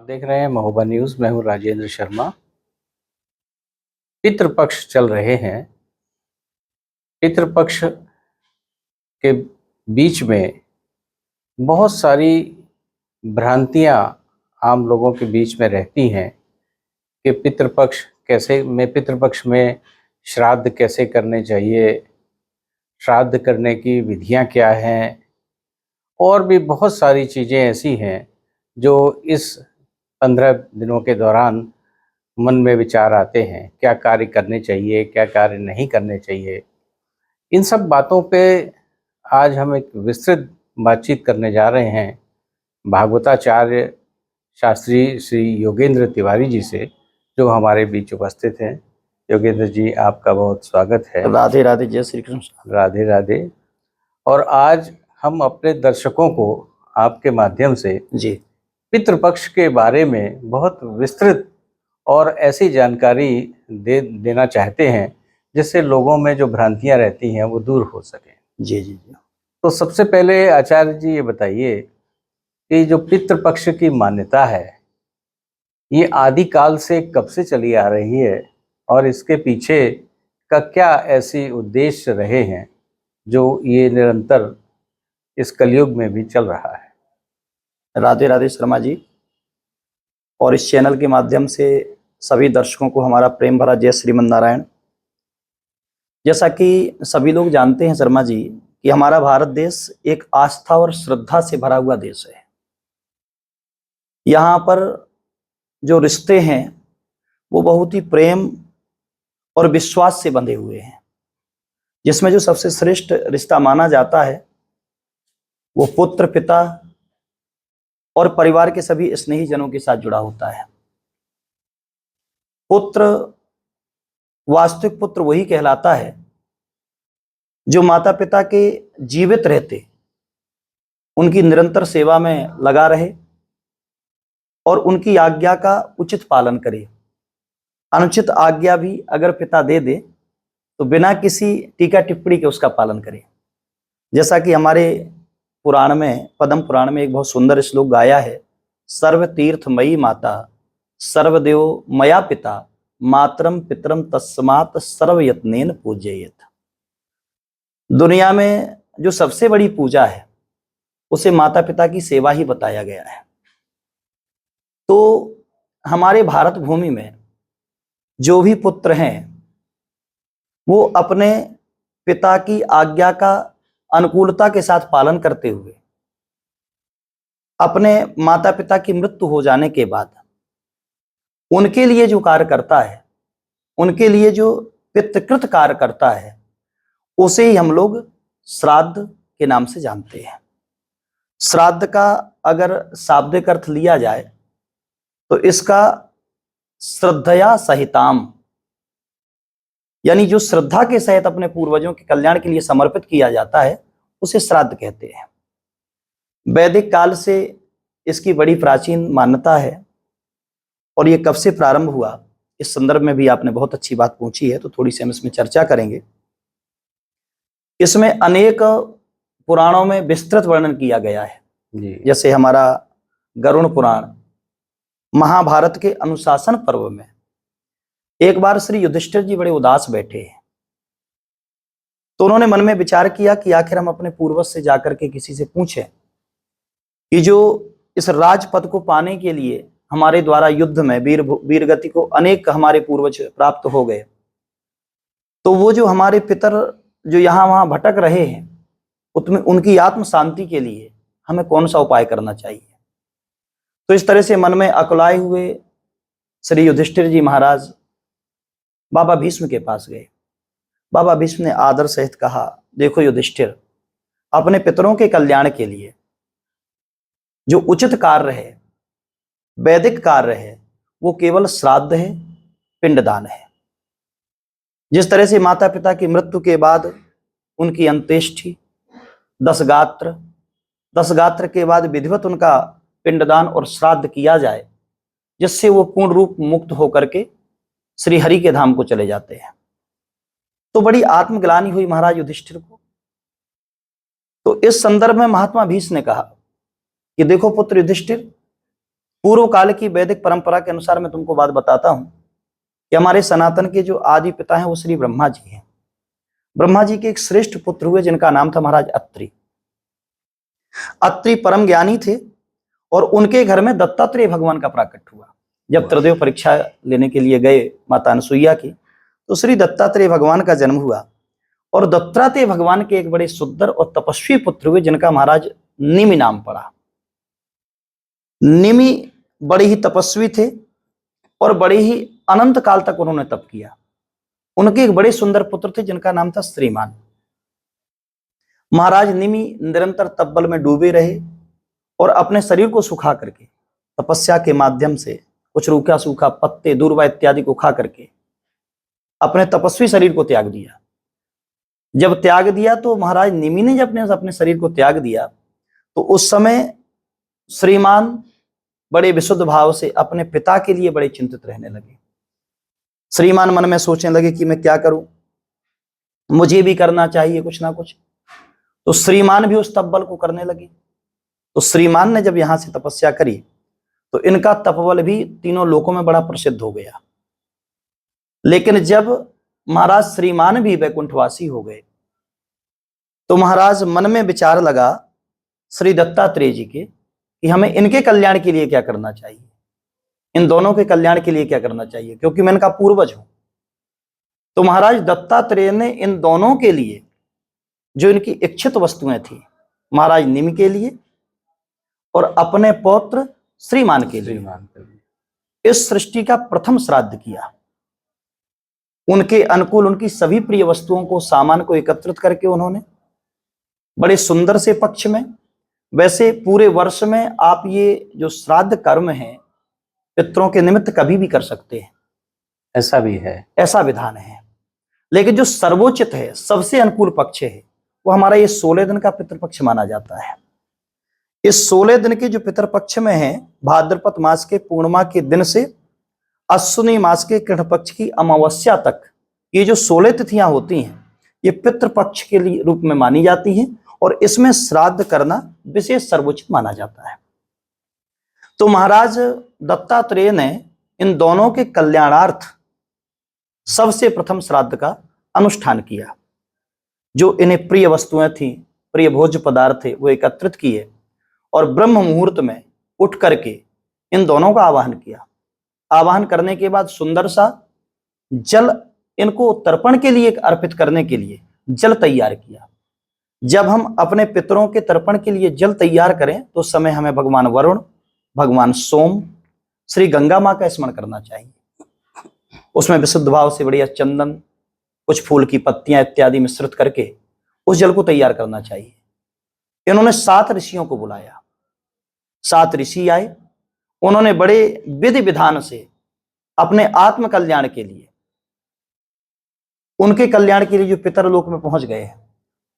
देख रहे हैं महोबा न्यूज़। मैं हूं राजेंद्र शर्मा। पितृपक्ष चल रहे हैं। पितृपक्ष के बीच में बहुत सारी भ्रांतियां आम लोगों के बीच में रहती हैं कि पितृपक्ष में श्राद्ध कैसे करने चाहिए, श्राद्ध करने की विधियां क्या हैं, और भी बहुत सारी चीज़ें ऐसी हैं जो इस 15 दिनों के दौरान मन में विचार आते हैं। क्या कार्य करने चाहिए, क्या कार्य नहीं करने चाहिए। इन सब बातों पे आज हम एक विस्तृत बातचीत करने जा रहे हैं भागवताचार्य शास्त्री श्री योगेंद्र तिवारी जी से, जो हमारे बीच उपस्थित हैं। योगेंद्र जी, आपका बहुत स्वागत है। राधे राधे। जय श्री कृष्ण। राधे राधे। और आज हम अपने दर्शकों को आपके माध्यम से जी पितृपक्ष के बारे में बहुत विस्तृत और ऐसी जानकारी देना चाहते हैं जिससे लोगों में जो भ्रांतियां रहती हैं वो दूर हो सकें। जी जी जी। तो सबसे पहले आचार्य जी ये बताइए कि जो पितृपक्ष की मान्यता है ये आदिकाल से कब से चली आ रही है और इसके पीछे का क्या ऐसी उद्देश्य रहे हैं जो ये निरंतर इस कलयुग में भी चल रहा है। राधे राधे शर्मा जी, और इस चैनल के माध्यम से सभी दर्शकों को हमारा प्रेम भरा जय श्रीमन नारायण। जैसा कि सभी लोग जानते हैं शर्मा जी कि हमारा भारत देश एक आस्था और श्रद्धा से भरा हुआ देश है। यहाँ पर जो रिश्ते हैं वो बहुत ही प्रेम और विश्वास से बंधे हुए हैं, जिसमें जो सबसे श्रेष्ठ रिश्ता माना जाता है वो पुत्र, पिता और परिवार के सभी स्नेही जनों के साथ जुड़ा होता है। पुत्र, वास्तविक पुत्र वही कहलाता है जो माता पिता के जीवित रहते उनकी निरंतर सेवा में लगा रहे और उनकी आज्ञा का उचित पालन करे। अनुचित आज्ञा भी अगर पिता दे दे तो बिना किसी टीका टिप्पणी के उसका पालन करे। जैसा कि हमारे पुराण में, पद्म पुराण में एक बहुत सुंदर श्लोक गाया है, सर्व तीर्थमयी माता सर्वदेव मया पिता मातरम पितरम तस्मात् सर्वयत्नेन पूजयेत। दुनिया में जो सबसे बड़ी पूजा है उसे माता पिता की सेवा ही बताया गया है। तो हमारे भारत भूमि में जो भी पुत्र हैं वो अपने पिता की आज्ञा का अनुकूलता के साथ पालन करते हुए अपने माता पिता की मृत्यु हो जाने के बाद उनके लिए जो कार्य करता है, उनके लिए जो पितृकृत कार्य करता है, उसे ही हम लोग श्राद्ध के नाम से जानते हैं। श्राद्ध का अगर शाब्दिक अर्थ लिया जाए तो इसका श्रद्धया सहिताम, यानी जो श्रद्धा के सहित अपने पूर्वजों के कल्याण के लिए समर्पित किया जाता है उसे श्राद्ध कहते हैं। वैदिक काल से इसकी बड़ी प्राचीन मान्यता है और ये कब से प्रारंभ हुआ इस संदर्भ में भी आपने बहुत अच्छी बात पूछी है, तो थोड़ी सी हम इसमें चर्चा करेंगे। इसमें अनेक पुराणों में विस्तृत वर्णन किया गया है जी। जैसे हमारा गरुड़ पुराण, महाभारत के अनुशासन पर्व में एक बार श्री युधिष्ठिर जी बड़े उदास बैठे हैं, तो उन्होंने मन में विचार किया कि आखिर हम अपने पूर्वज से जाकर के किसी से पूछें कि जो इस राजपद को पाने के लिए हमारे द्वारा युद्ध में वीरगति को अनेक हमारे पूर्वज प्राप्त हो गए, तो वो जो हमारे पितर जो यहाँ वहां भटक रहे हैं उसमें उनकी आत्म शांति के लिए हमें कौन सा उपाय करना चाहिए। तो इस तरह से मन में अकुलाए हुए श्री युधिष्ठिर जी महाराज बाबा भीष्म के पास गए। बाबा भीष्म ने आदर सहित कहा, देखो युधिष्ठिर, अपने पितरों के कल्याण के लिए जो उचित कार्य है, वैदिक कार्य है, वो केवल श्राद्ध है, पिंडदान है। जिस तरह से माता पिता की मृत्यु के बाद उनकी अंत्येष्टि, 10 गात्र के बाद विधिवत उनका पिंडदान और श्राद्ध किया जाए, जिससे वो पूर्ण रूप मुक्त होकर के श्री हरि के धाम को चले जाते हैं। तो बड़ी आत्मग्लानि हुई महाराज युधिष्ठिर को। तो इस संदर्भ में महात्मा भीष्म ने कहा कि देखो पुत्र युधिष्ठिर, पूर्व काल की वैदिक परंपरा के अनुसार मैं तुमको बात बताता हूं कि हमारे सनातन के जो आदि पिता हैं वो श्री ब्रह्मा जी हैं। ब्रह्मा जी के एक श्रेष्ठ पुत्र हुए जिनका नाम था महाराज अत्रि। अत्रि परम ज्ञानी थे और उनके घर में दत्तात्रेय भगवान का प्राकट्य हुआ। जब त्रिदेव परीक्षा लेने के लिए गए माता अनसुईया की, तो श्री दत्तात्रेय भगवान का जन्म हुआ और दत्तात्रेय भगवान के एक बड़े सुंदर और तपस्वी पुत्र हुए जिनका महाराज निमि नाम पड़ा। निमि बड़े ही तपस्वी थे और बड़े ही अनंत काल तक उन्होंने तप किया। उनके एक बड़े सुंदर पुत्र थे जिनका नाम था श्रीमान। महाराज निमि निरंतर तपबल में डूबे रहे और अपने शरीर को सुखा करके तपस्या के माध्यम से कुछ रूखा सूखा पत्ते दूर्वा इत्यादि को खा करके अपने तपस्वी शरीर को त्याग दिया। जब त्याग दिया तो महाराज निमि ने जब अपने शरीर को त्याग दिया तो उस समय श्रीमान बड़े विशुद्ध भाव से अपने पिता के लिए बड़े चिंतित रहने लगे। श्रीमान मन में सोचने लगे कि मैं क्या करूं, मुझे भी करना चाहिए कुछ ना कुछ। तो श्रीमान भी उस तपबल को करने लगे। तो श्रीमान ने जब यहां से तपस्या करी तो इनका तपबल भी तीनों लोकों में बड़ा प्रसिद्ध हो गया। लेकिन जब महाराज श्रीमान भी वैकुंठवासी हो गए तो महाराज मन में विचार लगा श्री दत्तात्रेय जी के कि हमें इनके कल्याण के लिए क्या करना चाहिए, इन दोनों के कल्याण के लिए क्या करना चाहिए, क्योंकि मैं इनका पूर्वज हूं। तो महाराज दत्तात्रेय ने इन दोनों के लिए जो इनकी इच्छित वस्तुएं थी, महाराज निमि के लिए और अपने पौत्र श्रीमान के लिए, इस सृष्टि का प्रथम श्राद्ध किया। उनके अनुकूल उनकी सभी प्रिय वस्तुओं को, सामान को एकत्रित करके उन्होंने बड़े सुंदर से पक्ष में, वैसे पूरे वर्ष में आप ये जो श्राद्ध कर्म है पितरों के निमित्त कभी भी कर सकते हैं, ऐसा भी है, ऐसा विधान है। लेकिन जो सर्वोचित है, सबसे अनुकूल पक्ष है, वो हमारा ये 16 दिन का पितृपक्ष माना जाता है। इस 16 दिन के जो पितृपक्ष में है, भाद्रपद मास के पूर्णिमा के दिन से अश्विनी मास के कृष्ण पक्ष की अमावस्या तक ये जो 16 तिथियां होती हैं, ये पितृपक्ष के लिए रूप में मानी जाती हैं और इसमें श्राद्ध करना विशेष सर्वोचित माना जाता है। तो महाराज दत्तात्रेय ने इन दोनों के कल्याणार्थ सबसे प्रथम श्राद्ध का अनुष्ठान किया। जो इन्हें प्रिय वस्तुएं थी, प्रिय भोज्य पदार्थ थे, वो एकत्रित किए और ब्रह्म मुहूर्त में उठ करके इन दोनों का आवाहन किया। आवाहन करने के बाद सुंदर सा जल इनको तर्पण के लिए अर्पित करने के लिए जल तैयार किया। जब हम अपने पितरों के तर्पण के लिए जल तैयार करें तो उस समय हमें भगवान वरुण, भगवान सोम, श्री गंगा मां का स्मरण करना चाहिए। उसमें विशुद्ध भाव से बढ़िया चंदन, कुछ फूल की पत्तियां इत्यादि मिश्रित करके उस जल को तैयार करना चाहिए। इन्होंने 7 ऋषियों को बुलाया। 7 ऋषि आए। उन्होंने बड़े विधि विधान से अपने आत्म कल्याण के लिए, उनके कल्याण के लिए जो पितरलोक में पहुंच गए हैं,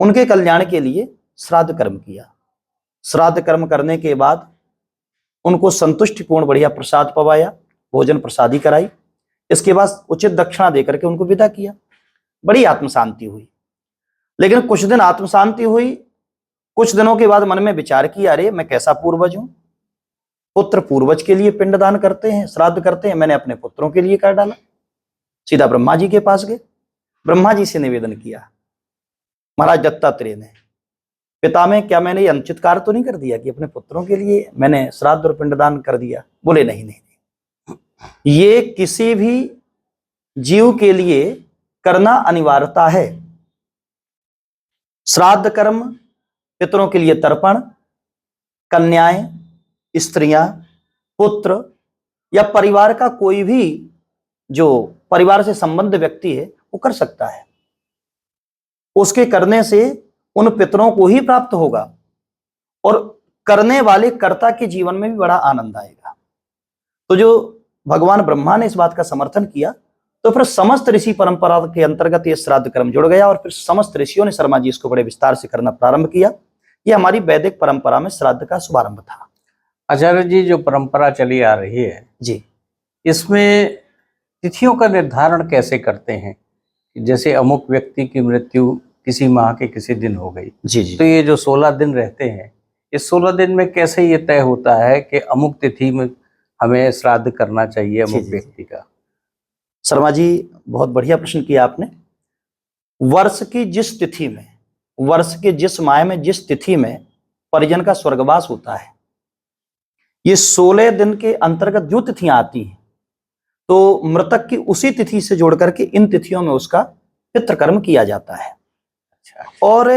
उनके कल्याण के लिए श्राद्ध कर्म किया। श्राद्ध कर्म करने के बाद उनको संतुष्टिपूर्ण बढ़िया प्रसाद पवाया, भोजन प्रसादी कराई। इसके बाद उचित दक्षिणा देकर के उनको विदा किया। बड़ी आत्म शांति हुई। लेकिन कुछ दिन आत्म शांति हुई, कुछ दिनों के बाद मन में विचार किया, अरे मैं कैसा पूर्वज हूं, पुत्र पूर्वज के लिए पिंडदान करते हैं, श्राद्ध करते हैं, मैंने अपने पुत्रों के लिए कर डाला। सीधा ब्रह्मा जी के पास गए, ब्रह्मा जी से निवेदन किया। महाराज दत्तात्रेय ने, पिता में क्या मैंने ये अनुचित कार्य तो नहीं कर दिया कि अपने पुत्रों के लिए मैंने श्राद्ध और पिंडदान कर दिया? बोले नहीं नहीं, ये किसी भी जीव के लिए करना अनिवार्यता है। श्राद्ध कर्म, पितरों के लिए तर्पण, कन्याएं, स्त्रियां, पुत्र या परिवार का कोई भी जो परिवार से संबंध व्यक्ति है वो कर सकता है। उसके करने से उन पितरों को ही प्राप्त होगा और करने वाले कर्ता के जीवन में भी बड़ा आनंद आएगा। तो जो भगवान ब्रह्मा ने इस बात का समर्थन किया तो फिर समस्त ऋषि परंपरा के अंतर्गत ये श्राद्ध कर्म जुड़ गया और फिर समस्त ऋषियों ने शर्मा जी इसको बड़े विस्तार से करना प्रारंभ किया। ये हमारी वैदिक परंपरा में श्राद्ध का शुभारंभ था। आचार्य जी, जो परंपरा चली आ रही है जी, इसमें तिथियों का निर्धारण कैसे करते हैं? जैसे अमुक व्यक्ति की मृत्यु किसी माह के किसी दिन हो गई, जी जी, तो ये जो 16 दिन रहते हैं, इस 16 दिन में कैसे ये तय होता है कि अमुक तिथि में हमें श्राद्ध करना चाहिए जी, अमुक जी, व्यक्ति का? शर्मा जी, बहुत बढ़िया प्रश्न किया आपने। वर्ष की जिस तिथि में, वर्ष के जिस माह में, जिस तिथि में परिजन का स्वर्गवास होता है, ये 16 दिन के अंतर्गत जो तिथियां आती हैं, तो मृतक की उसी तिथि से जोड़ करके इन तिथियों में उसका पितृकर्म किया जाता है। अच्छा, और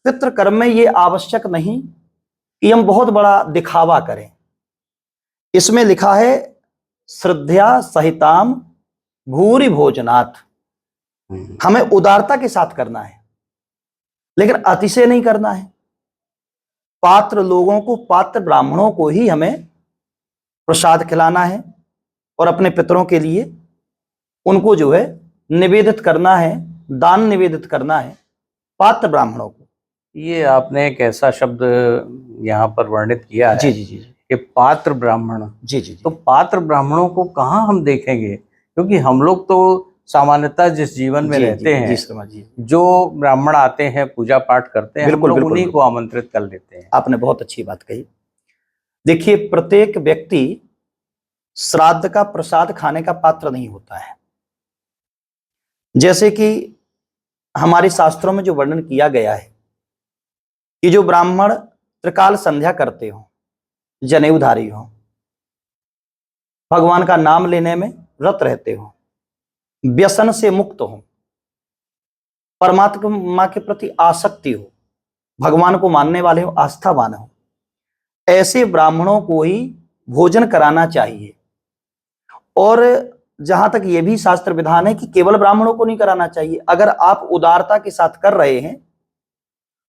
पितृकर्म में ये आवश्यक नहीं कि हम बहुत बड़ा दिखावा करें। इसमें लिखा है श्रद्धा सहिताम भूरि भोजनात्, हमें उदारता के साथ करना है, लेकिन अतिशय नहीं करना है। पात्र लोगों को, पात्र ब्राह्मणों को ही हमें प्रसाद खिलाना है और अपने पितरों के लिए उनको जो है निवेदित करना है, दान निवेदित करना है पात्र ब्राह्मणों को। ये आपने एक ऐसा शब्द यहाँ पर वर्णित किया है जी जी जी कि पात्र ब्राह्मण। जी जी तो पात्र ब्राह्मणों को कहाँ हम देखेंगे, क्योंकि हम लोग तो सामान्यतः जिस जीवन में रहते हैं, शर्मा जी, जो ब्राह्मण आते हैं पूजा पाठ करते हैं, हम बिल्कुल, लोग बिल्कुल, उन्हीं को बिल्कुल। आमंत्रित कर लेते हैं। आपने बहुत अच्छी बात कही। देखिए, प्रत्येक व्यक्ति श्राद्ध का प्रसाद खाने का पात्र नहीं होता है। जैसे कि हमारे शास्त्रों में जो वर्णन किया गया है कि जो ब्राह्मण त्रिकाल संध्या करते हो, जनेऊधारी हो, भगवान का नाम लेने में व्रत रहते हो, व्यसन से मुक्त हो, परमात्मा के प्रति आसक्ति हो, भगवान को मानने वाले हो, आस्थावान हो, ऐसे ब्राह्मणों को ही भोजन कराना चाहिए। और जहां तक यह भी शास्त्र विधान है कि केवल ब्राह्मणों को नहीं कराना चाहिए। अगर आप उदारता के साथ कर रहे हैं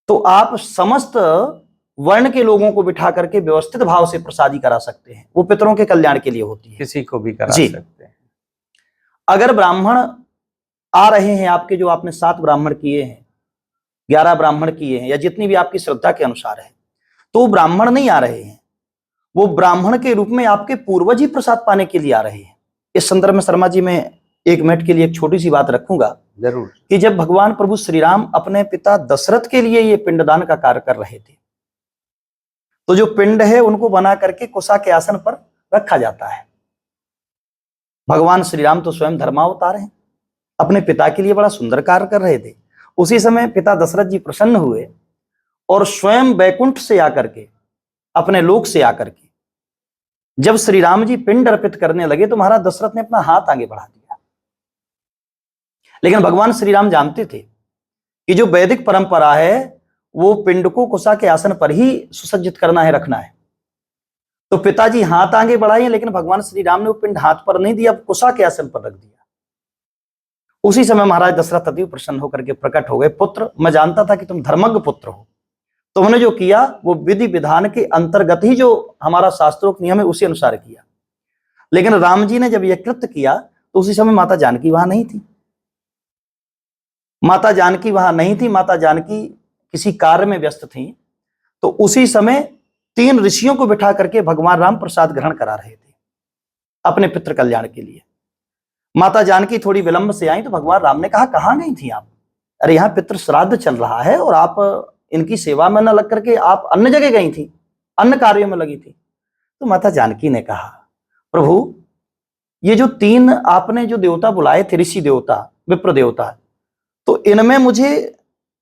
तो आप समस्त वर्ण के लोगों को बिठा करके व्यवस्थित भाव से प्रसादी करा सकते हैं। वो पितरों के कल्याण के लिए होती है, किसी को भी करा जी। सकते हैं। अगर ब्राह्मण आ रहे हैं आपके, जो आपने 7 ब्राह्मण किए हैं, 11 ब्राह्मण किए हैं, या जितनी भी आपकी श्रद्धा के अनुसार है, तो ब्राह्मण नहीं आ रहे हैं, वो ब्राह्मण के रूप में आपके पूर्वज ही प्रसाद पाने के लिए आ रहे हैं। इस संदर्भ में शर्मा जी, मैं 1 मिनट के लिए एक छोटी सी बात रखूंगा। जरूर। कि जब भगवान प्रभु श्री राम अपने पिता दशरथ के लिए ये पिंडदान का कार्य कर रहे थे, तो जो पिंड है उनको बना करके कुशा के आसन पर रखा जाता है। भगवान श्री राम तो स्वयं धर्मावतार हैं, अपने पिता के लिए बड़ा सुंदर कार्य कर रहे थे। उसी समय पिता दशरथ जी प्रसन्न हुए और स्वयं बैकुंठ से आकर के, अपने लोक से आकर के जब श्री राम जी पिंड अर्पित करने लगे, तो महाराज दशरथ ने अपना हाथ आगे बढ़ा दिया। लेकिन भगवान श्री राम जानते थे कि जो वैदिक परंपरा है वो पिंड को कुशा के आसन पर ही सुसज्जित करना है, रखना है। तो पिताजी हाथ आगे बढ़ाए, लेकिन भगवान श्री राम ने वो पिंड हाथ पर नहीं दिया, कुशा के आसन पर रख दिया। उसी समय महाराज दशरथ अति प्रसन्न होकर के प्रकट हो गए, पुत्र, मैं जानता था कि तुम धर्मज्ञ पुत्र हो, तुमने जो किया वो विधि विधान के अंतर्गत ही, जो हमारा शास्त्रोक्त नियम है उसी अनुसार किया। लेकिन राम जी ने जब यह कृत्य किया तो उसी समय माता जानकी वहां नहीं थी। माता जानकी वहां नहीं थी, माता जानकी किसी कार्य में व्यस्त थी। तो उसी समय 3 ऋषियों को बिठा करके भगवान राम प्रसाद ग्रहण करा रहे थे अपने पितृ कल्याण के लिए। माता जानकी थोड़ी विलंब से आई तो भगवान राम ने कहा, कहां गई थी आप? अरे यहाँ पितृ श्राद्ध चल रहा है और आप इनकी सेवा में न लग करके आप अन्य जगह गई थी, अन्य कार्यों में लगी थी। तो माता जानकी ने कहा, प्रभु, ये जो 3 आपने जो देवता बुलाए थे, ऋषि देवता, विप्र देवता, तो इनमें मुझे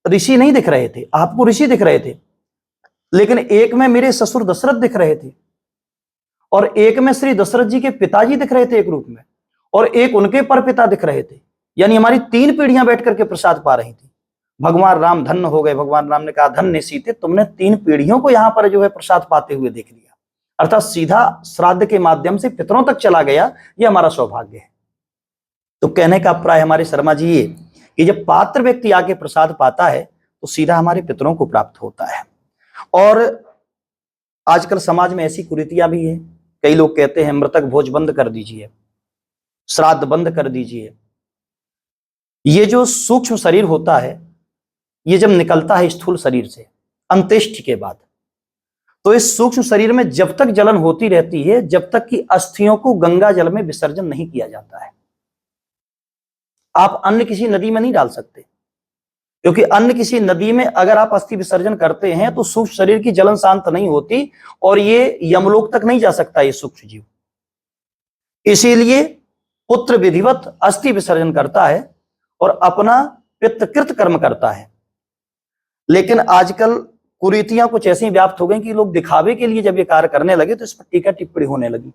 ऋषि नहीं दिख रहे थे, आपको ऋषि दिख रहे थे। लेकिन एक में मेरे ससुर दशरथ दिख रहे थे, और एक में श्री दशरथ जी के पिताजी दिख रहे थे एक रूप में, और एक उनके परपिता दिख रहे थे। यानी हमारी 3 पीढ़ियां बैठ करके प्रसाद पा रही थी। भगवान राम धन्य हो गए। भगवान राम ने कहा, धन्य सीते, तुमने 3 पीढ़ियों को यहां पर जो है प्रसाद पाते हुए देख लिया, अर्थात सीधा श्राद्ध के माध्यम से पितरों तक चला गया। ये हमारा सौभाग्य है। तो कहने का प्राय हमारे शर्मा जी ये कि जब पात्र व्यक्ति आके प्रसाद पाता है तो सीधा हमारे पितरों को प्राप्त होता है। और आजकल समाज में ऐसी कुरीतियां भी है, कई लोग कहते हैं मृतक भोज बंद कर दीजिए, श्राद्ध बंद कर दीजिए। ये जो सूक्ष्म शरीर होता है, ये जब निकलता है स्थूल शरीर से अंत्येष्टि के बाद, तो इस सूक्ष्म शरीर में जब तक जलन होती रहती है, जब तक कि अस्थियों को गंगा जल में विसर्जन नहीं किया जाता है। आप अन्य किसी नदी में नहीं डाल सकते, क्योंकि अन्य किसी नदी में अगर आप अस्थि विसर्जन करते हैं तो सूक्ष्म शरीर की जलन शांत नहीं होती और ये यमलोक तक नहीं जा सकता ये सूक्ष्म जीव। इसीलिए पुत्र विधिवत अस्थि विसर्जन करता है और अपना पितृकृत कर्म करता है। लेकिन आजकल कुरीतियां कुछ ऐसी व्याप्त हो गई कि लोग दिखावे के लिए जब ये कार्य करने लगे तो इस पर टीका टिप्पणी होने लगी।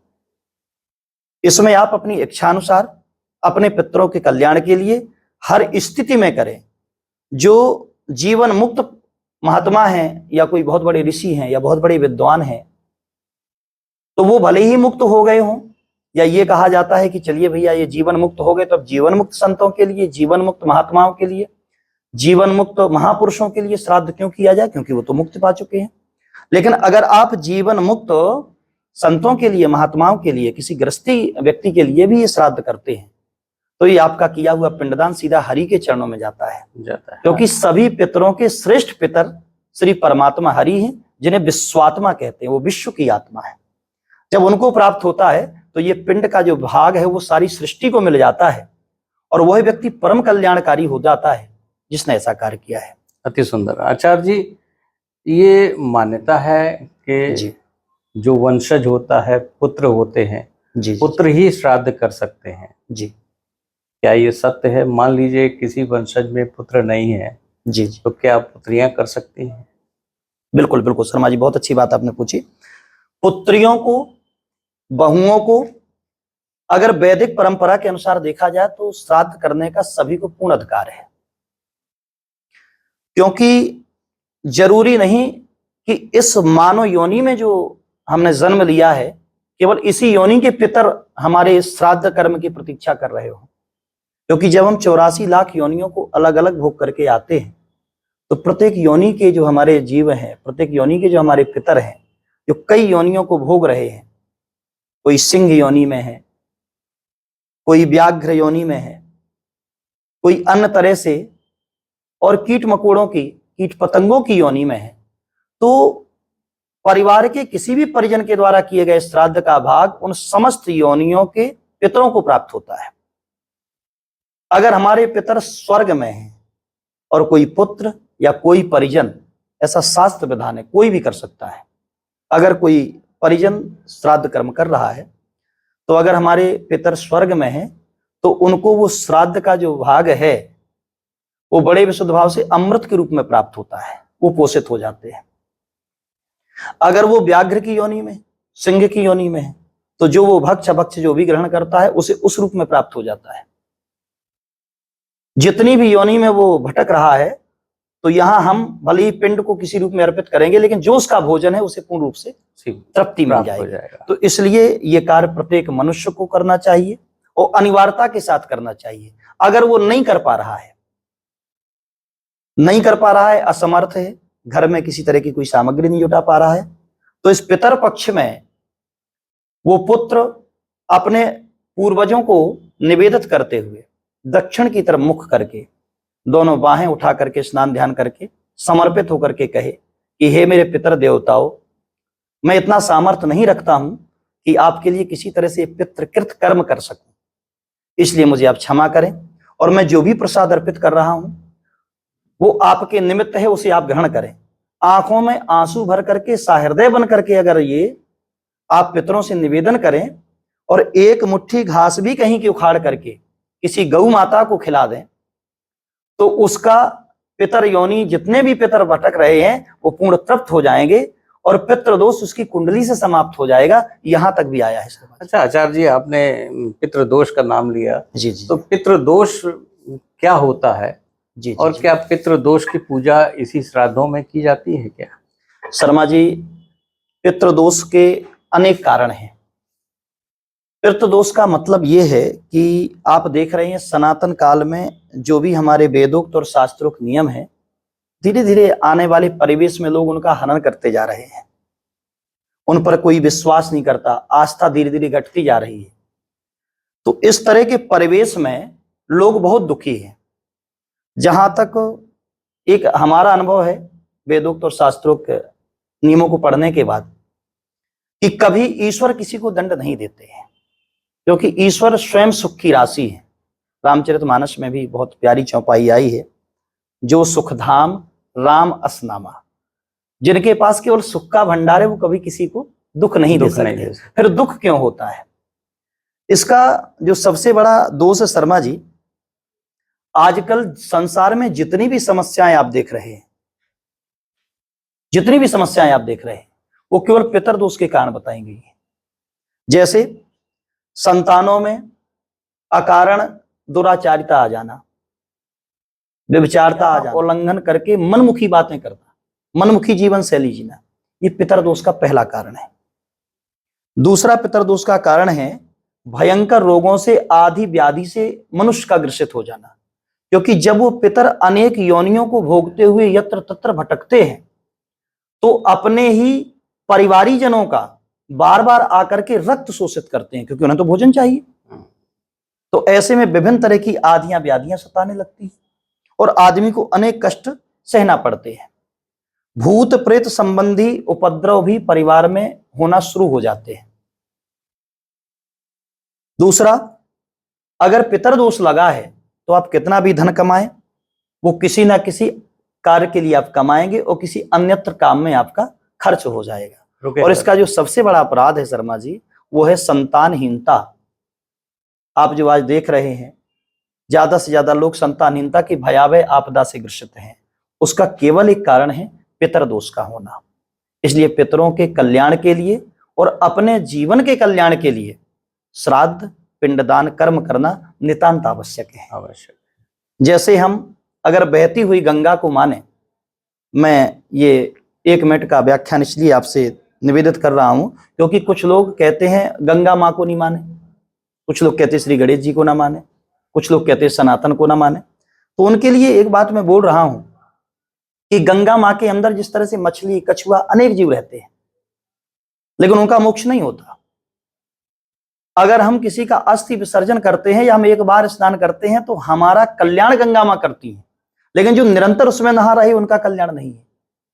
इसमें आप अपनी इच्छानुसार अपने पितरों के कल्याण के लिए हर स्थिति में करें। जो जीवन मुक्त महात्मा हैं या कोई बहुत बड़े ऋषि हैं या बहुत बड़े विद्वान हैं, तो वो भले ही मुक्त हो गए हों, या ये कहा जाता है कि चलिए भैया ये जीवन मुक्त हो गए तो अब जीवन मुक्त संतों के लिए, जीवन मुक्त महात्माओं के लिए, जीवन मुक्त महापुरुषों के लिए श्राद्ध क्यों किया जाए, क्योंकि वो तो मुक्ति पा चुके हैं। लेकिन अगर आप जीवन मुक्त संतों के लिए, महात्माओं के लिए, किसी गृहस्थी व्यक्ति के लिए भी ये श्राद्ध करते हैं तो ये आपका किया हुआ पिंडदान सीधा हरि के चरणों में जाता है। क्योंकि सभी पितरों के श्रेष्ठ पितर श्री परमात्मा हरि हैं, जिन्हें विश्वात्मा कहते हैं, वो विश्व की आत्मा है। जब उनको प्राप्त होता है तो ये पिंड का जो भाग है वो सारी सृष्टि को मिल जाता है और वह व्यक्ति परम कल्याणकारी हो जाता है जिसने ऐसा कार्य किया है। अति सुंदर। आचार्य जी, ये मान्यता है कि जो वंशज होता है, पुत्र होते हैं, पुत्र ही श्राद्ध कर सकते हैं जी, क्या ये सत्य है? मान लीजिए किसी वंशज में पुत्र नहीं है जी, तो क्या पुत्रियां कर सकती हैं? बिल्कुल बिल्कुल शर्मा जी, बहुत अच्छी बात आपने पूछी। पुत्रियों को, बहुओं को अगर वैदिक परंपरा के अनुसार देखा जाए तो श्राद्ध करने का सभी को पूर्ण अधिकार है। क्योंकि जरूरी नहीं कि इस मानव योनि में जो हमने जन्म लिया है केवल इसी योनि के पितर हमारे श्राद्ध कर्म की प्रतीक्षा कर रहे हो। क्योंकि जब हम 84 लाख योनियों को अलग अलग भोग करके आते हैं तो प्रत्येक योनि के जो हमारे जीव हैं, प्रत्येक योनि के जो हमारे पितर हैं, जो कई योनियों को भोग रहे हैं, कोई सिंह योनि में है, कोई व्याघ्र योनि में है, कोई अन्य तरह से और कीट मकोड़ों की, कीट पतंगों की योनि में है, तो परिवार के किसी भी परिजन के द्वारा किए गए श्राद्ध का भाग उन समस्त योनियों के पितरों को प्राप्त होता है। अगर हमारे पितर स्वर्ग में हैं और कोई पुत्र या कोई परिजन, ऐसा शास्त्र विधान है, कोई भी कर सकता है। अगर कोई परिजन श्राद्ध कर्म कर रहा है तो अगर हमारे पितर स्वर्ग में हैं तो उनको वो श्राद्ध का जो भाग है वो बड़े विशुद्ध भाव से अमृत के रूप में प्राप्त होता है, वो पोषित हो जाते हैं। अगर वो व्याघ्र की योनि में, सिंह की योनि में है तो जो वो भक्ष जो भी ग्रहण करता है उसे उस रूप में प्राप्त हो जाता है। जितनी भी योनि में वो भटक रहा है तो यहां हम भले ही पिंड को किसी रूप में अर्पित करेंगे लेकिन जो उसका भोजन है उसे पूर्ण रूप से तृप्ति मिल जाएगी। तो इसलिए ये कार्य प्रत्येक मनुष्य को करना चाहिए और अनिवार्यता के साथ करना चाहिए। अगर वो नहीं कर पा रहा है, असमर्थ है, घर में किसी तरह की कोई सामग्री नहीं जुटा पा रहा है, तो इस पितर पक्ष में वो पुत्र अपने पूर्वजों को निवेदित करते हुए दक्षिण की तरफ मुख करके, दोनों बाहें उठा करके, स्नान ध्यान करके, समर्पित होकर के कहे कि हे मेरे पितर देवताओं, मैं इतना सामर्थ्य नहीं रखता हूं कि आपके लिए किसी तरह से पितृकृत कर्म कर सकूं, इसलिए मुझे आप क्षमा करें और मैं जो भी प्रसाद अर्पित कर रहा हूं वो आपके निमित्त है, उसे आप ग्रहण करें। आंखों में आंसू भर करके, सहृदय बन करके अगर ये आप पितरों से निवेदन करें और एक मुट्ठी घास भी कहीं की उखाड़ करके किसी गौ माता को खिला दें तो उसका पितर योनि, जितने भी पितर भटक रहे हैं, वो पूर्ण तृप्त हो जाएंगे और पितृदोष उसकी कुंडली से समाप्त हो जाएगा। यहां तक भी आया है। अच्छा आचार्य जी, आपने पितृदोष का नाम लिया। जी जी। तो पितृदोष क्या होता है जी, और जी, क्या पितृदोष की पूजा इसी श्राद्धों में की जाती है क्या? शर्मा जी, पितृदोष के अनेक कारण हैं। पितृदोष का मतलब ये है कि आप देख रहे हैं सनातन काल में जो भी हमारे वेदोक्त और शास्त्रोक्त नियम है, धीरे धीरे आने वाले परिवेश में लोग उनका हनन करते जा रहे हैं। उन पर कोई विश्वास नहीं करता, आस्था धीरे धीरे घटती जा रही है। तो इस तरह के परिवेश में लोग बहुत दुखी हैं। जहां तक एक हमारा अनुभव है वेदोक्त और शास्त्रोक्त नियमों को पढ़ने के बाद, कि कभी ईश्वर किसी को दंड नहीं देते हैं, क्योंकि ईश्वर स्वयं सुख की राशि है। रामचरितमानस में भी बहुत प्यारी चौपाई आई है, जो सुखधाम राम असनामा, जिनके पास केवल सुख का भंडार है वो कभी किसी को दुख नहीं दे सकते। फिर दुख क्यों होता है? इसका जो सबसे बड़ा दोष है शर्मा जी, आजकल संसार में जितनी भी समस्याएं आप देख रहे हैं, जितनी भी समस्याएं आप देख रहे हैं, वो केवल पितृदोष के कारण बताई गई है। जैसे संतानों में अकारण दुराचारिता आ जाना, व्यभिचारता आ जाना, उल्लंघन करके मनमुखी बातें करना, मनमुखी जीवन शैली जीना, ये पितृदोष का पहला कारण है। दूसरा पितृदोष का कारण है भयंकर रोगों से, आदि व्याधि से मनुष्य का ग्रसित हो जाना, क्योंकि जब वो पितर अनेक योनियों को भोगते हुए यत्र तत्र भटकते हैं तो अपने ही परिवारीजनों का बार बार आकर के रक्त शोषित करते हैं, क्योंकि उन्हें तो भोजन चाहिए। तो ऐसे में विभिन्न तरह की आधियां व्याधियां सताने लगती हैं और आदमी को अनेक कष्ट सहना पड़ते हैं। भूत प्रेत संबंधी उपद्रव भी परिवार में होना शुरू हो जाते हैं। दूसरा, अगर पितृदोष लगा है तो आप कितना भी धन कमाएं, वो किसी ना किसी कार्य के लिए आप कमाएंगे और किसी अन्यत्र काम में आपका खर्च हो जाएगा। और इसका जो सबसे बड़ा अपराध है शर्मा जी, वो है संतानहीनता। आप जो आज देख रहे हैं, ज्यादा से ज्यादा लोग संतानहीनता की भयावह आपदा से ग्रसित हैं। उसका केवल एक कारण है पितृदोष का होना। इसलिए पितरों के कल्याण के लिए और अपने जीवन के कल्याण के लिए श्राद्ध पिंडदान कर्म करना नितांत आवश्यक है। जैसे हम अगर बहती हुई गंगा को माने, मैं ये 1 मिनट का व्याख्यान इसलिए आपसे निवेदित कर रहा हूं क्योंकि कुछ लोग कहते हैं गंगा माँ को नहीं माने, कुछ लोग कहते हैं श्री गणेश जी को ना माने, कुछ लोग कहते हैं सनातन को ना माने। तो उनके लिए एक बात मैं बोल रहा हूं कि गंगा माँ के अंदर जिस तरह से मछली, कछुआ, अनेक जीव रहते हैं, लेकिन उनका मोक्ष नहीं होता। अगर हम किसी का अस्थि विसर्जन करते हैं या हम एक बार स्नान करते हैं तो हमारा कल्याण गंगा माँ करती है, लेकिन जो निरंतर उसमें नहा रहे उनका कल्याण नहीं है।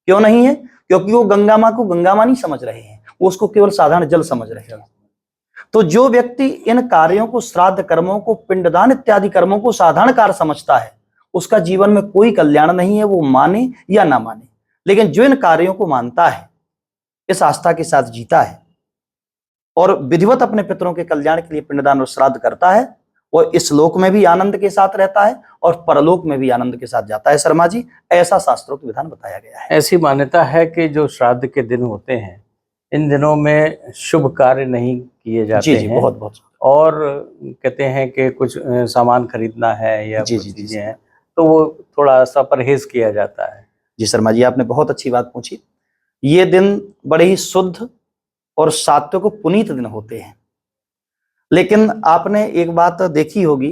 क्यों नहीं है? क्योंकि वो गंगा माँ को गंगा माँ नहीं समझ रहे हैं, वो उसको केवल साधारण जल समझ रहे हैं। तो जो व्यक्ति इन कार्यों को, श्राद्ध कर्मों को, पिंडदान इत्यादि कर्मों को साधारण कार्य समझता है, उसका जीवन में कोई कल्याण नहीं है, वो माने या ना माने। लेकिन जो इन कार्यों को मानता है, इस आस्था के साथ जीता है और विधिवत अपने पितरों के कल्याण के लिए पिंडदान और श्राद्ध करता है, वो इस लोक में भी आनंद के साथ रहता है और परलोक में भी आनंद के साथ जाता है। शर्मा जी, ऐसा शास्त्रोक्त विधान बताया गया है। ऐसी मान्यता है कि जो श्राद्ध के दिन होते हैं, इन दिनों में शुभ कार्य नहीं किए जाते जी, हैं। बहुत बहुत। और कहते हैं कि कुछ सामान खरीदना है या कुछ चीजें हैं, तो वो थोड़ा सा परहेज किया जाता है। जी शर्मा जी, आपने बहुत अच्छी बात पूछी। ये दिन बड़े ही शुद्ध और सात्विक को पुनीत दिन होते हैं। लेकिन आपने एक बात देखी होगी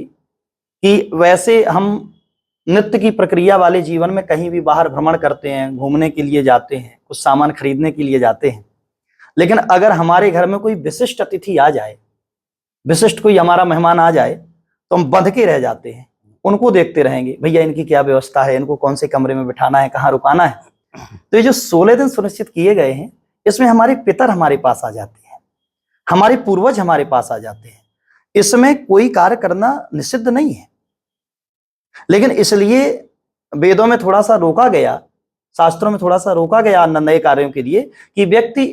कि वैसे हम नित्य की प्रक्रिया वाले जीवन में कहीं भी बाहर भ्रमण करते हैं, घूमने के लिए जाते हैं, कुछ सामान खरीदने के लिए जाते हैं, लेकिन अगर हमारे घर में कोई विशिष्ट अतिथि आ जाए, विशिष्ट कोई हमारा मेहमान आ जाए, तो हम बंध के रह जाते हैं, उनको देखते रहेंगे, भैया इनकी क्या व्यवस्था है, इनको कौन से कमरे में बिठाना है, कहाँ रुकाना है। तो ये जो 16 दिन सुनिश्चित किए गए हैं, इसमें हमारे पितर हमारे पास आ जाते हैं, हमारे पूर्वज हमारे पास आ जाते हैं। इसमें कोई कार्य करना निषिद्ध नहीं है, लेकिन इसलिए वेदों में थोड़ा सा रोका गया, शास्त्रों में थोड़ा सा रोका गया नए कार्यों के लिए कि व्यक्ति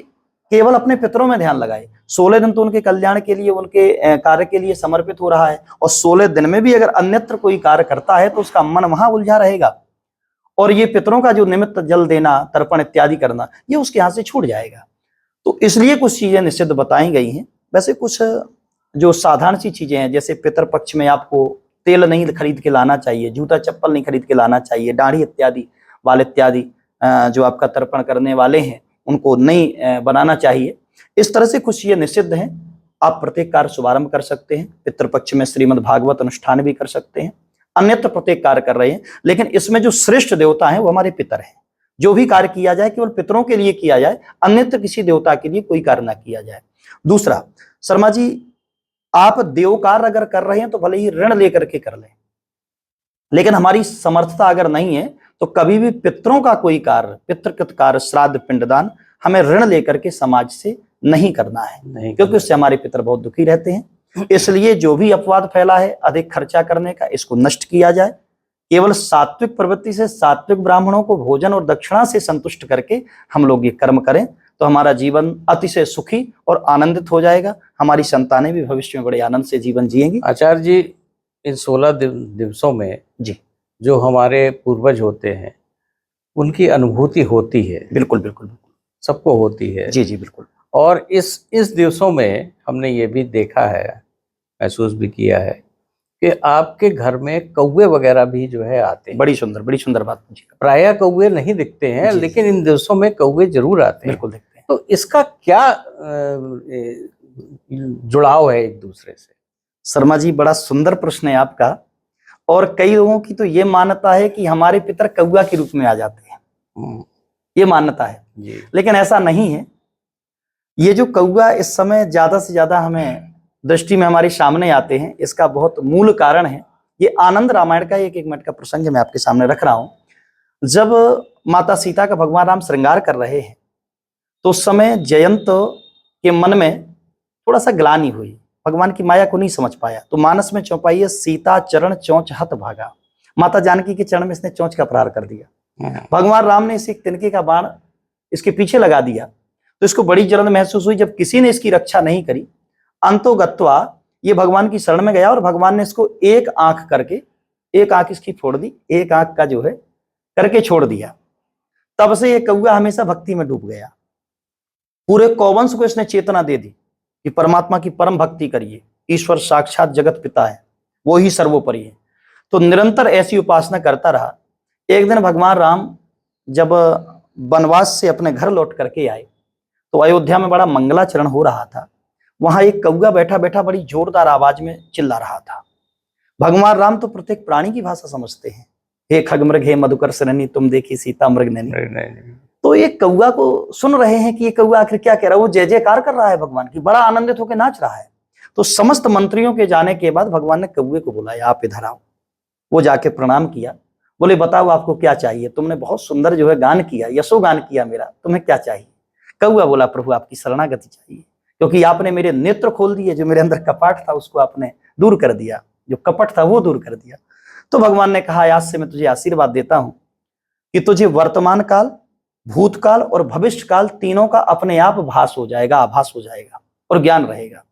केवल अपने पितरों में ध्यान लगाए। 16 दिन तो उनके कल्याण के लिए, उनके कार्य के लिए समर्पित हो रहा है, और 16 दिन में भी अगर अन्यत्र कोई कार्य करता है तो उसका मन वहां उलझा रहेगा और ये पितरों का जो निमित्त जल देना, तर्पण इत्यादि करना, ये उसके हाथ से छूट जाएगा। तो इसलिए कुछ चीजें निषिद्ध बताई गई हैं। वैसे कुछ जो साधारण सी चीजें हैं, जैसे पितरपक्ष में आपको तेल नहीं खरीद के लाना चाहिए, जूता चप्पल नहीं खरीद के लाना चाहिए, दाढ़ी इत्यादि वाल इत्यादि जो आपका तर्पण करने वाले हैं उनको नहीं बनाना चाहिए। इस तरह से कुछ ये निषिद्ध हैं। आप प्रत्येक कार्य शुभारंभ कर सकते हैं, पितृपक्ष में श्रीमद् भागवत अनुष्ठान भी कर सकते हैं, अन्यत्र प्रत्येक कार्य कर रहे हैं, लेकिन इसमें जो श्रेष्ठ देवता है वो हमारे पितर हैं। जो भी कार्य किया जाए केवल पितरों के लिए किया जाए, अन्यत्र किसी देवता के लिए कोई कार्य ना किया जाए। दूसरा, शर्मा जी, आप देव कार्य अगर कर रहे हैं तो भले ही ऋण लेकर के कर लें, लेकिन हमारी समर्थता अगर नहीं है तो कभी भी पितरों का कोई कार्य, पितृकृत कार्य, श्राद्ध पिंडदान हमें ऋण लेकर के समाज से नहीं करना है, क्योंकि उससे हमारे पितर बहुत दुखी रहते हैं। इसलिए जो भी अपवाद फैला है अधिक खर्चा करने का, इसको नष्ट किया जाए। केवल सात्विक प्रवृत्ति से सात्विक ब्राह्मणों को भोजन और दक्षिणा से संतुष्ट करके हम लोग ये कर्म करें, तो हमारा जीवन अतिशय सुखी और आनंदित हो जाएगा। हमारी संतानें भी भविष्य में बड़े आनंद से जीवन जिएंगी। आचार्य जी, इन 16 दिवसों में जी, जो हमारे पूर्वज होते हैं उनकी अनुभूति होती है, बिल्कुल बिल्कुल बिल्कुल। सबको होती है। जी जी बिल्कुल। और इस दिवसों में हमने ये भी देखा है, महसूस भी किया है कि आपके घर में कौवे वगैरह भी जो है आते हैं। बड़ी सुंदर बात पूछी। प्रायः कौवे नहीं दिखते हैं, जी, लेकिन इन दिवसों में कौवे जरूर आते हैं। बिल्कुल दिखते हैं। तो इसका क्या जुड़ाव है एक दूसरे से? शर्मा जी, बड़ा सुंदर प्रश्न है आपका। और कई लोगों की तो ये मान्यता है कि हमारे पितर कौवा के रूप में आ जाते हैं, ये मान्यता है जी। लेकिन ऐसा नहीं है। ये जो कौवा इस समय ज्यादा से ज्यादा हमें दृष्टि में हमारे सामने आते हैं, इसका बहुत मूल कारण है ये आनंद रामायण का एक मिनट का प्रसंग मैं आपके सामने रख रहा हूं। जब माता सीता का भगवान राम श्रृंगार कर रहे हैं तो उस समय जयंत के मन में थोड़ा सा ग्लानि हुई, भगवान की माया को नहीं समझ पाया। तो मानस में चौपाई, सीता चरण चौंच हत भागा, माता जानकी के चरण में इसने चौंच का प्रहार कर दिया। भगवान राम ने इसे एक तिनके का बाण इसके पीछे लगा दिया, तो इसको बड़ी जलन महसूस हुई। जब किसी ने इसकी रक्षा नहीं करी, अंतोगत्वा ये भगवान की शरण में गया और भगवान ने इसको एक आंख करके, एक आंख इसकी फोड़ दी, एक आंख का जो है करके छोड़ दिया। तब से ये कौवा हमेशा भक्ति में डूब गया। पूरे कौवंश को इसने चेतना दे दी कि परमात्मा की परम भक्ति करिए, ईश्वर साक्षात जगत पिता है, वो ही सर्वोपरि है। तो निरंतर ऐसी उपासना करता रहा। एक दिन भगवान राम जब वनवास से अपने घर लौट करके आए तो अयोध्या में बड़ा मंगलाचरण हो रहा था। वहां एक कौवा बैठा बैठा बड़ी जोरदार आवाज में चिल्ला रहा था। भगवान राम तो प्रत्येक प्राणी की भाषा समझते हैं। हे खगमृग हे मधुकर सरणी, तुम देखी सीता मृग नैनी। तो ये कौवा को सुन रहे हैं कि ये कौवा आखिर क्या कह रहा है। वो जय जयकार कर रहा है भगवान की, बड़ा आनंदित होकर नाच रहा है। तो समस्त मंत्रियों के जाने के बाद भगवान ने कौवे को बुलाया, आप इधर आओ। वो जाके प्रणाम किया, बोले बताओ आपको क्या चाहिए, तुमने बहुत सुंदर जो है गान किया, यशो गान किया मेरा, तुम्हें क्या चाहिए। कौवा बोला प्रभु आपकी शरणागति चाहिए, क्योंकि आपने मेरे नेत्र खोल दिए, जो मेरे अंदर कपट था उसको आपने दूर कर दिया, जो कपट था वो दूर कर दिया। तो भगवान ने कहा आज से मैं तुझे आशीर्वाद देता हूं कि तुझे वर्तमान काल, भूतकाल और भविष्य काल तीनों का अपने आप भास हो जाएगा, आभास हो जाएगा और ज्ञान रहेगा।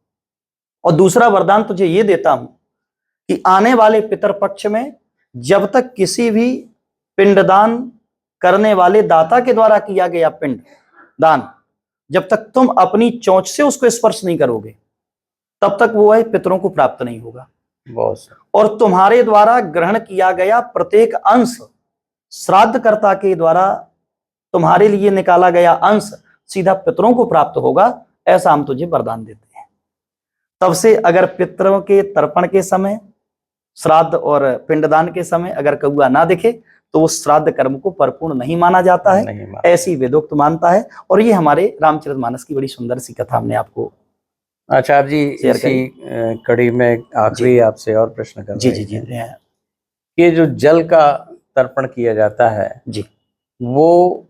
और दूसरा वरदान तुझे ये देता हूं कि आने वाले पितरपक्ष में जब तक किसी भी पिंडदान करने वाले दाता के द्वारा किया गया पिंड दान, जब तक तुम अपनी चोंच से उसको स्पर्श नहीं करोगे तब तक वो है पितरों को प्राप्त नहीं होगा। और तुम्हारे द्वारा ग्रहण किया गया प्रत्येक अंश श्राद्धकर्ता के द्वारा तुम्हारे लिए निकाला गया अंश सीधा पितरों को प्राप्त होगा, ऐसा हम तुझे वरदान देते हैं। तब से अगर पितरों के तर्पण के समय, श्राद्ध और पिंडदान के समय अगर कौवा ना दिखे तो वो श्राद्ध कर्म को परिपूर्ण नहीं माना जाता है, ऐसी वेदोक्त मानता है। और ये हमारे रामचरितमानस की बड़ी सुंदर सी कथा हमने आपको आचार्य जी इसी कड़ी में आखिरी आपसे और प्रश्न कर जी ये जो जल का तर्पण किया जाता है जी, वो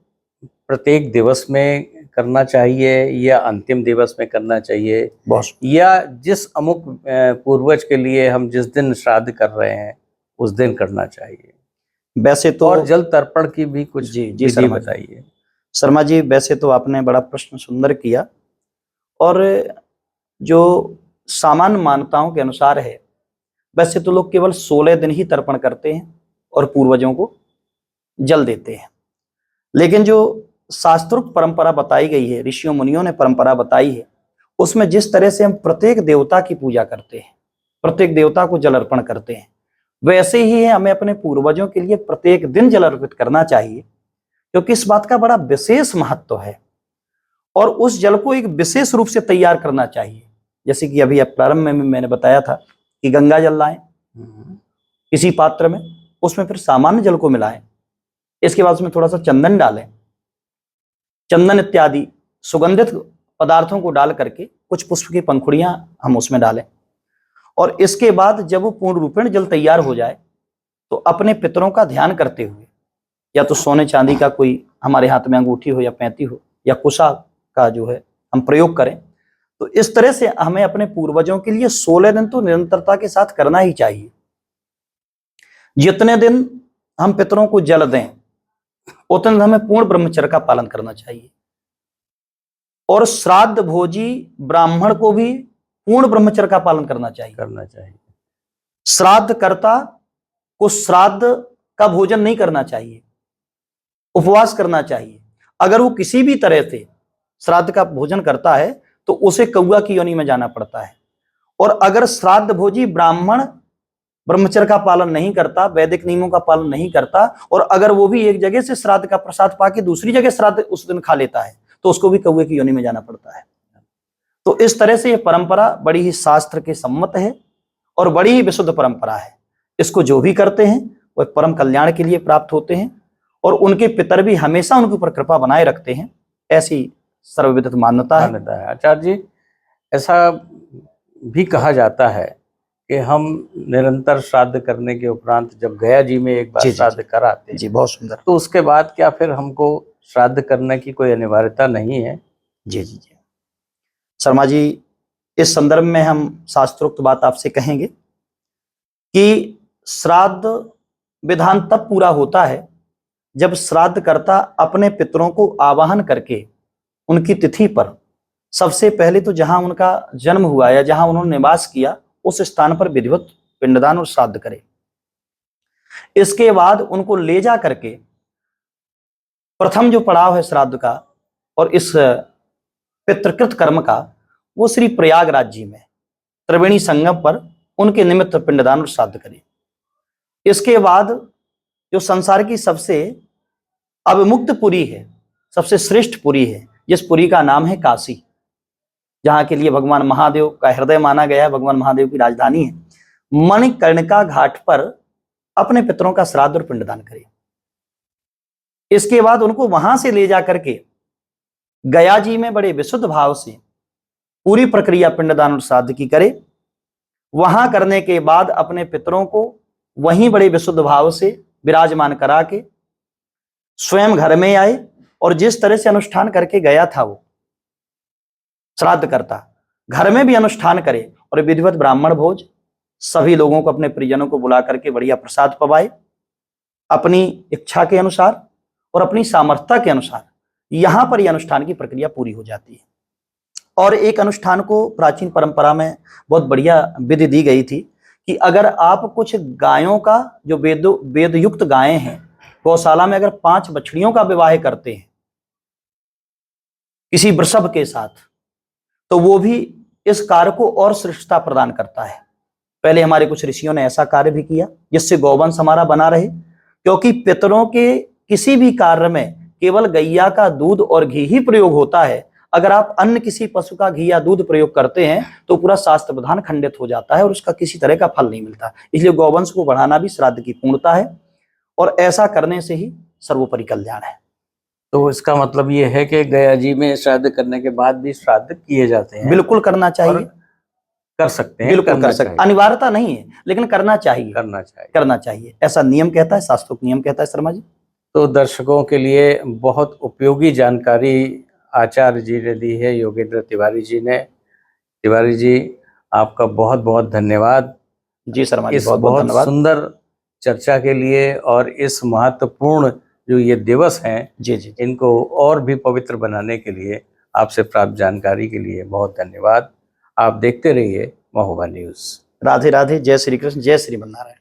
प्रत्येक दिवस में करना चाहिए या अंतिम दिवस में करना चाहिए, या जिस अमुक पूर्वज के लिए हम जिस दिन श्राद्ध कर रहे हैं उस दिन करना चाहिए? वैसे तो और जल तर्पण की भी कुछ विधि बताइए। शर्मा जी, वैसे तो आपने बड़ा प्रश्न सुंदर किया। और जो सामान्य मान्यताओं के अनुसार है, वैसे तो लोग केवल 16 दिन ही तर्पण करते हैं और पूर्वजों को जल देते हैं। लेकिन जो शास्त्रोक्त परंपरा बताई गई है, ऋषियों मुनियों ने परंपरा बताई है, उसमें जिस तरह से हम प्रत्येक देवता की पूजा करते हैं, प्रत्येक देवता को जल अर्पण करते हैं, वैसे ही हमें अपने पूर्वजों के लिए प्रत्येक दिन जल अर्पित करना चाहिए, क्योंकि इस बात का बड़ा विशेष महत्व है। और उस जल को एक विशेष रूप से तैयार करना चाहिए। जैसे कि अभी प्रारंभ में मैंने बताया था कि गंगा जल लाएं किसी पात्र में, उसमें फिर सामान्य जल को मिलाएं, इसके बाद उसमें थोड़ा सा चंदन डालें, चंदन इत्यादि सुगंधित पदार्थों को डाल करके कुछ पुष्प की पंखुड़ियां हम उसमें डालें। और इसके बाद जब वो पूर्ण रूपेण जल तैयार हो जाए तो अपने पितरों का ध्यान करते हुए, या तो सोने चांदी का कोई हमारे हाथ में अंगूठी हो या पैंती हो या कुशा का जो है हम प्रयोग करें। तो इस तरह से हमें अपने पूर्वजों के लिए 16 दिन तो निरंतरता के साथ करना ही चाहिए। जितने दिन हम पितरों को जल दें उतने दिन हमें पूर्ण ब्रह्मचर्य का पालन करना चाहिए। और श्राद्ध भोजी ब्राह्मण को भी पूर्ण ब्रह्मचर्य का पालन करना चाहिए। श्राद्ध कर्ता को श्राद्ध का भोजन नहीं करना चाहिए, उपवास करना चाहिए। अगर वो किसी भी तरह से श्राद्ध का भोजन करता है तो उसे कौआ की योनि में जाना पड़ता है। और अगर श्राद्ध भोजी ब्राह्मण ब्रह्मचर्य का पालन नहीं करता, वैदिक नियमों का पालन नहीं करता, और अगर वो भी एक जगह से श्राद्ध का प्रसाद पाके दूसरी जगह श्राद्ध उस दिन खा लेता है तो उसको भी कौए की योनि में जाना पड़ता है। तो इस तरह से ये परंपरा बड़ी ही शास्त्र के सम्मत है और बड़ी ही विशुद्ध परंपरा है। इसको जो भी करते हैं वह परम कल्याण के लिए प्राप्त होते हैं और उनके पितर भी हमेशा उनके ऊपर कृपा बनाए रखते हैं, ऐसी सर्वविदित मान्यता है। आचार्य जी, ऐसा भी कहा जाता है कि हम निरंतर श्राद्ध करने के उपरांत जब गया जी में एक बार श्राद्ध कराते हैं, जी बहुत सुंदर, तो उसके बाद क्या फिर हमको श्राद्ध करने की कोई अनिवार्यता नहीं है? जी जी जी शर्मा जी, इस संदर्भ में हम शास्त्रोक्त बात आपसे कहेंगे कि श्राद्ध विधान तब पूरा होता है जब श्राद्ध कर्ता अपने पितरों को आवाहन करके उनकी तिथि पर सबसे पहले तो जहां उनका जन्म हुआ या जहां उन्होंने निवास किया उस स्थान पर विधिवत पिंडदान और श्राद्ध करे। इसके बाद उनको ले जा करके प्रथम जो पड़ाव है श्राद्ध का और इस पितृकृत कर्म का, वो श्री प्रयागराज जी में त्रिवेणी संगम पर उनके निमित्त पिंडदान और श्राद्ध करे। इसके बाद जो संसार की सबसे अविमुक्त पुरी है, सबसे श्रेष्ठ पुरी है, जिस पुरी का नाम है काशी, जहां के लिए भगवान महादेव का हृदय माना गया है, भगवान महादेव की राजधानी है, मणिकर्णिका घाट पर अपने पितरों का श्राद्ध और पिंडदान करे। इसके बाद उनको वहां से ले जाकर के गया जी में बड़े विशुद्ध भाव से पूरी प्रक्रिया पिंडदान और श्राद्ध की करे। वहां करने के बाद अपने पितरों को वहीं बड़े विशुद्ध भाव से विराजमान करा के स्वयं घर में आए और जिस तरह से अनुष्ठान करके गया था वो श्राद्ध करता, घर में भी अनुष्ठान करे और विधिवत ब्राह्मण भोज सभी लोगों को, अपने परिजनों को बुला करके बढ़िया प्रसाद पवाए अपनी इच्छा के अनुसार और अपनी सामर्थ्यता के अनुसार। यहां पर यह अनुष्ठान की प्रक्रिया पूरी हो जाती है। और एक अनुष्ठान को प्राचीन परंपरा में बहुत बढ़िया विधि दी गई थी कि अगर आप कुछ गायों का, जो वेद युक्त गायें हैं, गौशाला में अगर 5 बछड़ियों का विवाह करते हैं किसी वृषभ के साथ, तो वो भी इस कार्य को और श्रेष्ठता प्रदान करता है। पहले हमारे कुछ ऋषियों ने ऐसा कार्य भी किया जिससे गौवंश हमारा बना रहे, क्योंकि पितरों के किसी भी कार्य में केवल गैया का दूध और घी ही प्रयोग होता है। अगर आप अन्य किसी पशु का घी या दूध प्रयोग करते हैं तो पूरा शास्त्र विधान खंडित हो जाता है और उसका किसी तरह का फल नहीं मिलता। इसलिए गौवंश को बढ़ाना भी श्राद्ध की पूर्णता है और ऐसा करने से ही सर्वोपरि कल्याण है। तो इसका मतलब ये है कि गया जी में श्राद्ध करने के बाद भी श्राद्ध किए जाते हैं? बिल्कुल करना चाहिए, कर सकते हैं, बिल्कुल कर सकते हैं, अनिवार्यता नहीं है लेकिन करना चाहिए, ऐसा नियम कहता है, शास्त्रोक्त नियम कहता है। शर्मा जी, तो दर्शकों के लिए बहुत उपयोगी जानकारी आचार्य जी ने दी है, योगेंद्र तिवारी जी ने। तिवारी जी, आपका बहुत बहुत धन्यवाद। जी शर्मा जी, इस बहुत धन्यवाद सुंदर चर्चा के लिए और इस महत्वपूर्ण जो ये दिवस हैं, जी, इनको और भी पवित्र बनाने के लिए, आपसे प्राप्त जानकारी के लिए बहुत धन्यवाद। आप देखते रहिए महोबा न्यूज़। राधे राधे, जय श्री कृष्ण, जय श्री नारायण।